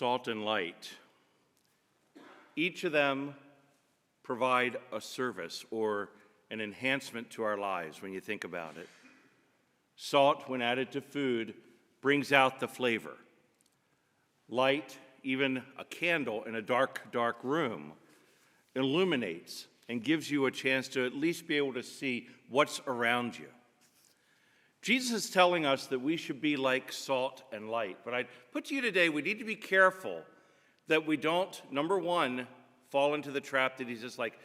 salt and light. Each of them provide a service or an enhancement to our lives when you think about it. Salt, when added to food, brings out the flavor. Light, even a candle in a dark, dark room, illuminates and gives you a chance to at least be able to see what's around you. Jesus is telling us that we should be like salt and light. But I'd put to you today, we need to be careful that we don't, number one, fall into the trap that he's just like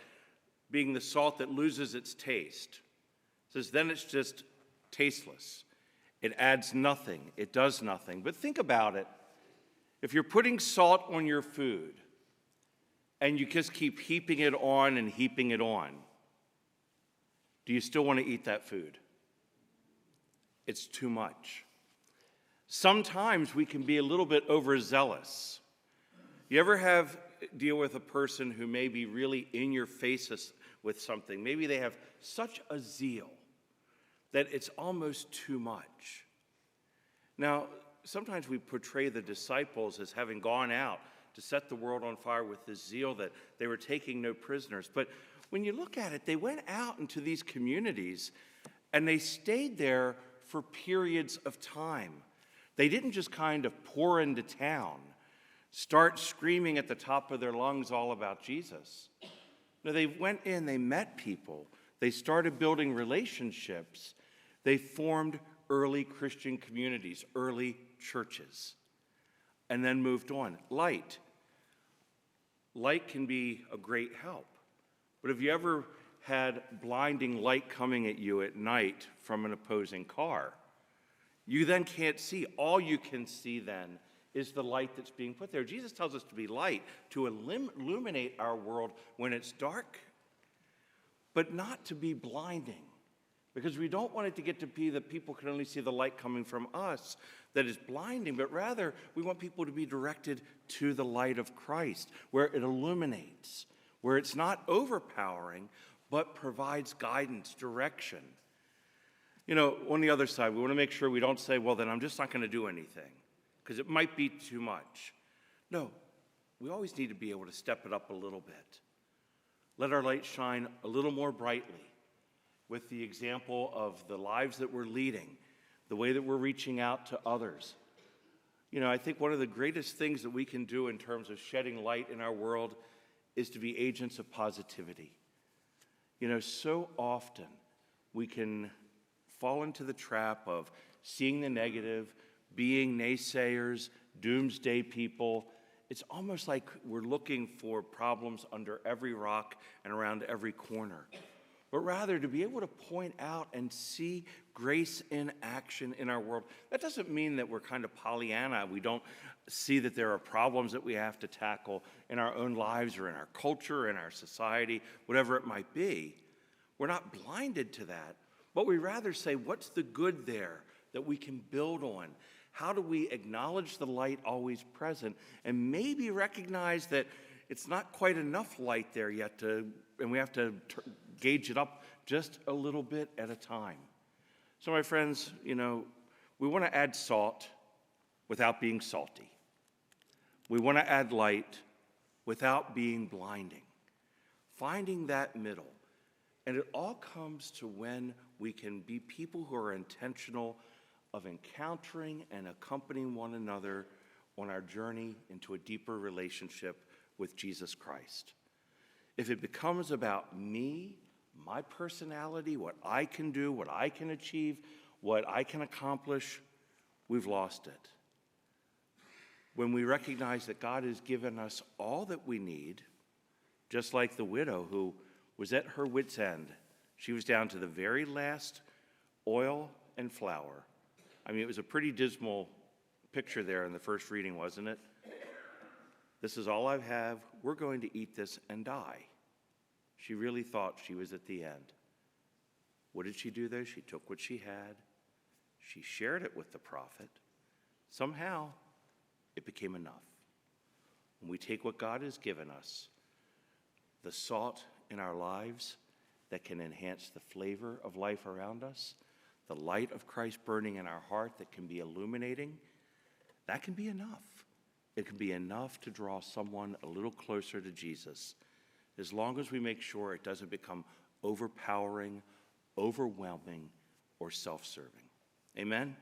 being the salt that loses its taste. It says then it's just tasteless. It adds nothing. It does nothing. But think about it. If you're putting salt on your food and you just keep heaping it on and heaping it on, do you still want to eat that food? It's too much. Sometimes we can be a little bit overzealous. You ever deal with a person who may be really in your face with something? Maybe they have such a zeal that it's almost too much. Now, sometimes we portray the disciples as having gone out to set the world on fire with this zeal that they were taking no prisoners. But when you look at it, they went out into these communities and they stayed there for periods of time. They didn't just kind of pour into town, start screaming at the top of their lungs all about Jesus. No, they went in, they met people, they started building relationships, they formed early Christian communities, early churches, and then moved on. Light can be a great help, but have you ever had blinding light coming at you at night from an opposing car? You then can't see. All you can see then is the light that's being put there. Jesus tells us to be light, to illuminate our world when it's dark, but not to be blinding, because we don't want it to get to be that people can only see the light coming from us that is blinding, but rather we want people to be directed to the light of Christ, where it illuminates, where it's not overpowering, but provides guidance, direction. You know, on the other side, we want to make sure we don't say, well, then I'm just not going to do anything, because it might be too much. No, we always need to be able to step it up a little bit. Let our light shine a little more brightly with the example of the lives that we're leading, the way that we're reaching out to others. You know, I think one of the greatest things that we can do in terms of shedding light in our world is to be agents of positivity. You know, so often we can fall into the trap of seeing the negative, being naysayers, doomsday people. It's almost like we're looking for problems under every rock and around every corner. But rather to be able to point out and see grace in action in our world. That doesn't mean that we're kind of Pollyanna. We don't see that there are problems that we have to tackle in our own lives or in our culture, in our society, whatever it might be. We're not blinded to that, but we rather say, what's the good there that we can build on? How do we acknowledge the light always present and maybe recognize that it's not quite enough light there yet and we have to gauge it up just a little bit at a time. So my friends, you know, we want to add salt without being salty. We want to add light without being blinding. Finding that middle. And it all comes to when we can be people who are intentional of encountering and accompanying one another on our journey into a deeper relationship with Jesus Christ. If it becomes about me, my personality, what I can do, what I can achieve, what I can accomplish, we've lost it. When we recognize that God has given us all that we need, just like the widow who was at her wit's end. She was down to the very last oil and flour. I mean, it was a pretty dismal picture there in the first reading, wasn't it? This is all I have. We're going to eat this and die. She really thought she was at the end. What did she do though? She took what she had. She shared it with the prophet. Somehow, it became enough. When we take what God has given us, the salt in our lives that can enhance the flavor of life around us, the light of Christ burning in our heart that can be illuminating, that can be enough it can be enough to draw someone a little closer to Jesus, as long as we make sure it doesn't become overpowering, overwhelming, or self-serving. Amen?